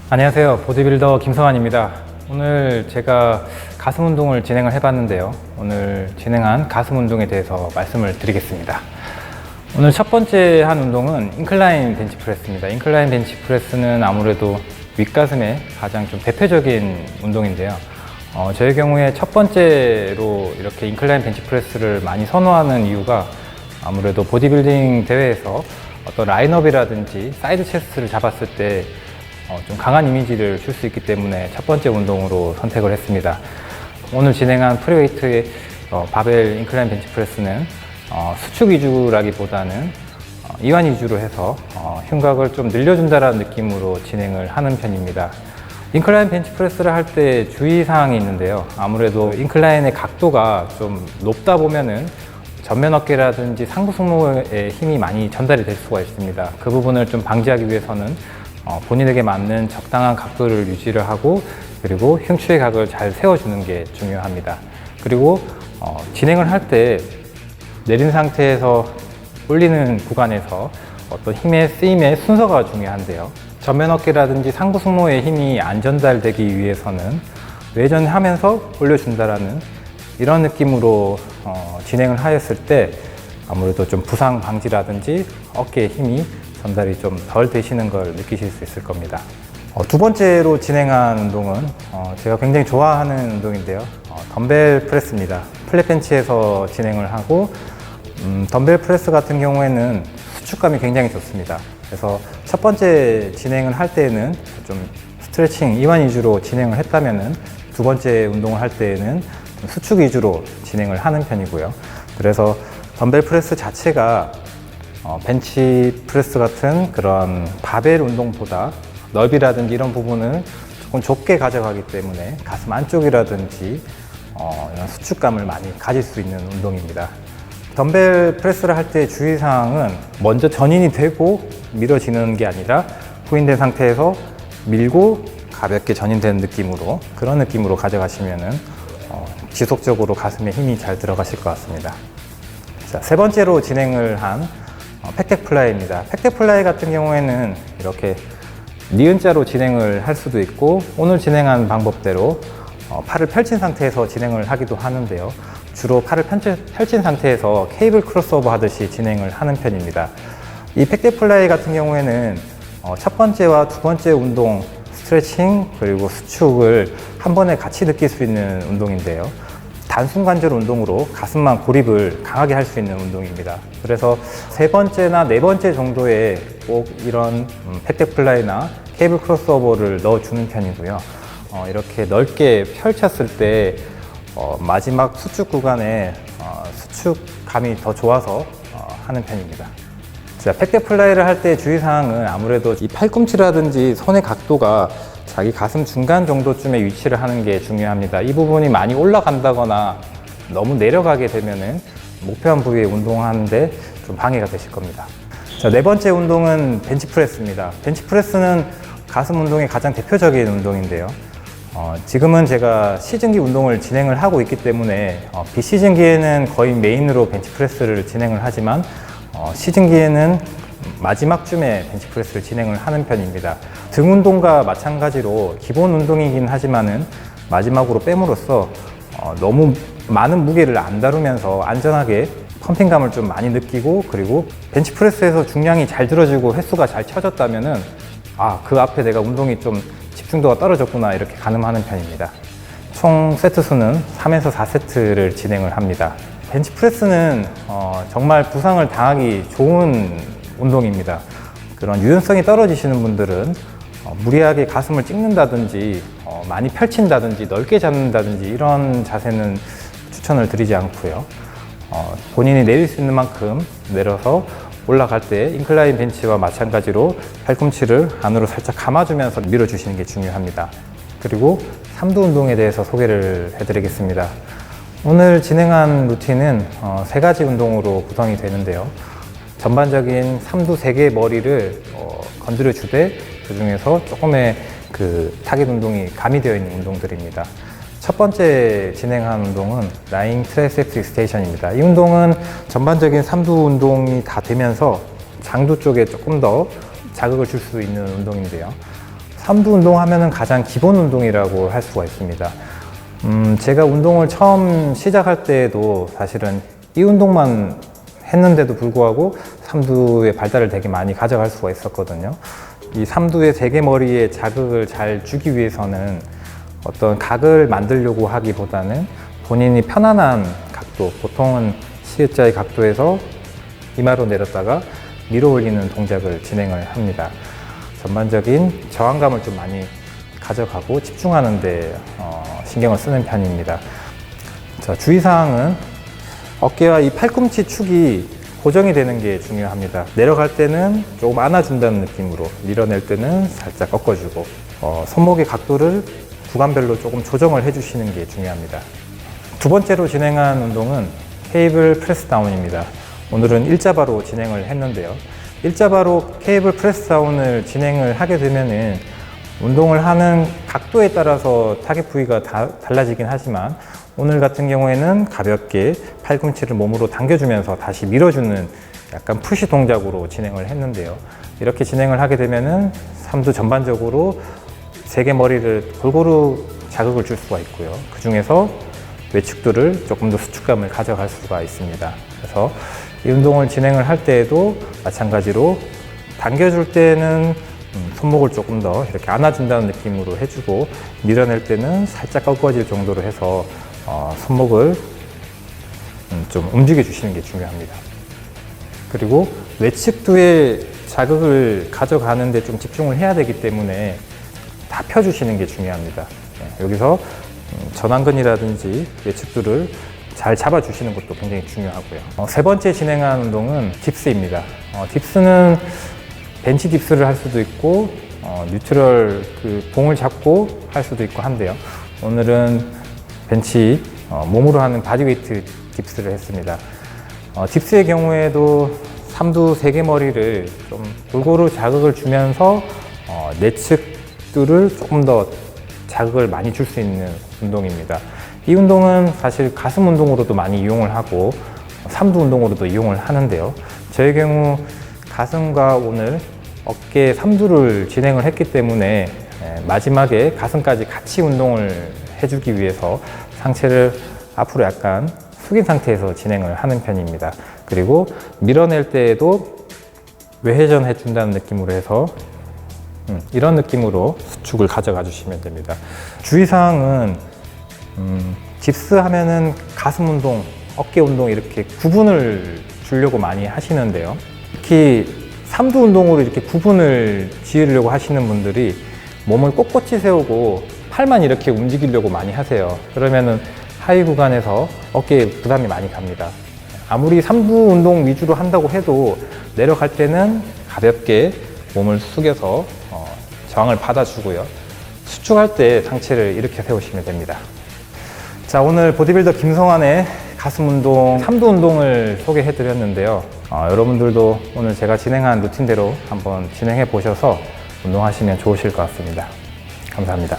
안녕하세요. 보디빌더 김성환입니다. 오늘 제가 가슴 운동을 진행을 해봤는데요. 오늘 진행한 가슴 운동에 대해서 말씀을 드리겠습니다. 오늘 첫 번째 한 운동은 인클라인 벤치프레스입니다. 인클라인 벤치프레스는 아무래도 윗가슴의 가장 좀 대표적인 운동인데요. 저의 경우에 첫 번째로 이렇게 인클라인 벤치프레스를 많이 선호하는 이유가 아무래도 보디빌딩 대회에서 어떤 라인업이라든지 사이드 체스트를 잡았을 때 좀 강한 이미지를 줄 수 있기 때문에 첫 번째 운동으로 선택을 했습니다. 오늘 진행한 프리웨이트의 바벨 인클라인 벤치프레스는 수축 위주라기보다는 이완 위주로 해서 흉곽을 좀 늘려준다는 느낌으로 진행을 하는 편입니다. 인클라인 벤치프레스를 할 때 주의사항이 있는데요. 아무래도 인클라인의 각도가 좀 높다 보면은 전면 어깨라든지 상부 승모에 힘이 많이 전달이 될 수가 있습니다. 그 부분을 좀 방지하기 위해서는 본인에게 맞는 적당한 각도를 유지를 하고, 그리고 흉추의 각을 잘 세워주는 게 중요합니다. 그리고 진행을 할 때 내린 상태에서 올리는 구간에서 어떤 힘의 쓰임의 순서가 중요한데요. 전면 어깨라든지 상부 승모에 힘이 안 전달되기 위해서는 외전하면서 올려준다라는 이런 느낌으로 진행을 하였을 때 아무래도 좀 부상 방지라든지 어깨에 힘이 전달이 좀 덜 되시는 걸 느끼실 수 있을 겁니다. 두 번째로 진행한 운동은 제가 굉장히 좋아하는 운동인데요. 덤벨 프레스입니다. 플랫 벤치에서 진행을 하고, 덤벨 프레스 같은 경우에는 수축감이 굉장히 좋습니다. 그래서 첫 번째 진행을 할 때에는 좀 스트레칭, 이완 위주로 진행을 했다면은 두 번째 운동을 할 때에는 수축 위주로 진행을 하는 편이고요. 그래서 덤벨 프레스 자체가 벤치 프레스 같은 그런 바벨 운동보다 넓이라든지 이런 부분을 조금 좁게 가져가기 때문에 가슴 안쪽이라든지 이런 수축감을 많이 가질 수 있는 운동입니다. 덤벨 프레스를 할 때 주의사항은 먼저 전인이 되고 밀어지는 게 아니라 후인된 상태에서 밀고 가볍게 전인되는 느낌으로, 그런 느낌으로 가져가시면은 지속적으로 가슴에 힘이 잘 들어가실 것 같습니다. 자, 세 번째로 진행을 한 팩덱 플라이입니다. 팩덱 플라이 같은 경우에는 이렇게 니은자로 진행을 할 수도 있고, 오늘 진행한 방법대로 팔을 펼친 상태에서 진행을 하기도 하는데요. 주로 팔을 펼친 상태에서 케이블 크로스오버 하듯이 진행을 하는 편입니다. 이 팩덱 플라이 같은 경우에는 첫 번째와 두 번째 운동 스트레칭 그리고 수축을 한 번에 같이 느낄 수 있는 운동인데요. 단순 관절 운동으로 가슴만 고립을 강하게 할 수 있는 운동입니다. 그래서 세 번째나 네 번째 정도에 꼭 이런 팩덱 플라이나 케이블 크로스오버를 넣어주는 편이고요. 이렇게 넓게 펼쳤을 때 마지막 수축 구간에 수축감이 더 좋아서 하는 편입니다. 자, 팩덱 플라이를 할 때 주의사항은 아무래도 이 팔꿈치라든지 손의 각도가 자기 가슴 중간 정도쯤에 위치를 하는 게 중요합니다. 이 부분이 많이 올라간다거나 너무 내려가게 되면은 목표한 부위에 운동하는데 좀 방해가 되실 겁니다. 자, 네 번째 운동은 벤치프레스입니다. 벤치프레스는 가슴 운동의 가장 대표적인 운동인데요. 지금은 제가 시즌기 운동을 진행을 하고 있기 때문에 비시즌기에는 거의 메인으로 벤치프레스를 진행을 하지만 시즌기에는 마지막 쯤에 벤치프레스를 진행을 하는 편입니다. 등 운동과 마찬가지로 기본 운동이긴 하지만은 마지막으로 뺨으로써 너무 많은 무게를 안 다루면서 안전하게 펌핑감을 좀 많이 느끼고, 그리고 벤치프레스에서 중량이 잘 들어지고 횟수가 잘 쳐졌다면은 그 앞에 내가 운동이 좀 집중도가 떨어졌구나 이렇게 가늠하는 편입니다. 총 세트 수는 3에서 4세트를 진행을 합니다. 벤치프레스는 정말 부상을 당하기 좋은 운동입니다. 그런 유연성이 떨어지시는 분들은 무리하게 가슴을 찍는다든지 많이 펼친다든지 넓게 잡는다든지 이런 자세는 추천을 드리지 않고요. 본인이 내릴 수 있는 만큼 내려서 올라갈 때 인클라인 벤치와 마찬가지로 팔꿈치를 안으로 살짝 감아주면서 밀어주시는 게 중요합니다. 그리고 삼두 운동에 대해서 소개를 해드리겠습니다. 오늘 진행한 루틴은 세 가지 운동으로 구성이 되는데요. 전반적인 삼두 3개의 머리를 건드려 주되 그 중에서 조금의 그 타깃 운동이 가미되어 있는 운동들입니다. 첫 번째 진행한 운동은 라잉 트라이셉스 익스텐션입니다. 이 운동은 전반적인 삼두 운동이 다 되면서 장두 쪽에 조금 더 자극을 줄 수 있는 운동인데요. 삼두 운동하면은 가장 기본 운동이라고 할 수가 있습니다. 제가 운동을 처음 시작할 때에도 사실은 이 운동만 했는데도 불구하고 삼두의 발달을 되게 많이 가져갈 수가 있었거든요. 이 삼두의 세개머리에 자극을 잘 주기 위해서는 어떤 각을 만들려고 하기보다는 본인이 편안한 각도, 보통은 시읒자의 각도에서 이마로 내렸다가 밀어 올리는 동작을 진행을 합니다. 전반적인 저항감을 좀 많이 가져가고 집중하는 데 신경을 쓰는 편입니다. 자, 주의사항은 어깨와 이 팔꿈치 축이 고정이 되는 게 중요합니다. 내려갈 때는 조금 안아준다는 느낌으로, 밀어낼 때는 살짝 꺾어주고, 손목의 각도를 구간별로 조금 조정을 해주시는 게 중요합니다. 두 번째로 진행한 운동은 케이블 프레스 다운입니다. 오늘은 일자바로 진행을 했는데요. 일자바로 케이블 프레스 다운을 진행을 하게 되면은 운동을 하는 각도에 따라서 타겟 부위가 달라지긴 하지만 오늘 같은 경우에는 가볍게 팔꿈치를 몸으로 당겨주면서 다시 밀어주는 약간 푸시 동작으로 진행을 했는데요. 이렇게 진행을 하게 되면은 삼두 전반적으로 세개머리를 골고루 자극을 줄 수가 있고요. 그 중에서 외측두를 조금 더 수축감을 가져갈 수가 있습니다. 그래서 이 운동을 진행을 할 때에도 마찬가지로 당겨줄 때는 손목을 조금 더 이렇게 안아준다는 느낌으로 해주고, 밀어낼 때는 살짝 꺾어질 정도로 해서 손목을 좀 움직여 주시는 게 중요합니다. 그리고 외측두의 자극을 가져가는 데 좀 집중을 해야 되기 때문에 다 펴주시는 게 중요합니다. 여기서 전완근이라든지 외측두를 잘 잡아주시는 것도 굉장히 중요하고요. 세 번째 진행한 운동은 딥스입니다. 딥스는 벤치 딥스를 할 수도 있고 뉴트럴 그 봉을 잡고 할 수도 있고 한데요. 오늘은 벤치 몸으로 하는 바디웨이트 딥스를 했습니다. 딥스의 경우에도 삼두 세개머리를 좀 골고루 자극을 주면서 내측두를 조금 더 자극을 많이 줄 수 있는 운동입니다. 이 운동은 사실 가슴 운동으로도 많이 이용을 하고 삼두 운동으로도 이용을 하는데요. 저의 경우 가슴과 오늘 어깨 삼두를 진행을 했기 때문에 마지막에 가슴까지 같이 운동을 해주기 위해서 상체를 앞으로 약간 숙인 상태에서 진행을 하는 편입니다. 그리고 밀어낼 때에도 외회전 해준다는 느낌으로 해서 이런 느낌으로 수축을 가져가 주시면 됩니다. 주의사항은 딥스 하면은 가슴 운동, 어깨 운동 이렇게 구분을 주려고 많이 하시는데요. 특히 삼두 운동으로 이렇게 구분을 지으려고 하시는 분들이 몸을 꼿꼿이 세우고 팔만 이렇게 움직이려고 많이 하세요. 그러면은 하위 구간에서 어깨에 부담이 많이 갑니다. 아무리 삼두 운동 위주로 한다고 해도 내려갈 때는 가볍게 몸을 숙여서 저항을 받아주고요. 수축할 때 상체를 이렇게 세우시면 됩니다. 자, 오늘 보디빌더 김성환의 가슴 운동, 삼두 운동을 소개해 드렸는데요. 여러분들도 오늘 제가 진행한 루틴대로 한번 진행해 보셔서 운동하시면 좋으실 것 같습니다. 감사합니다.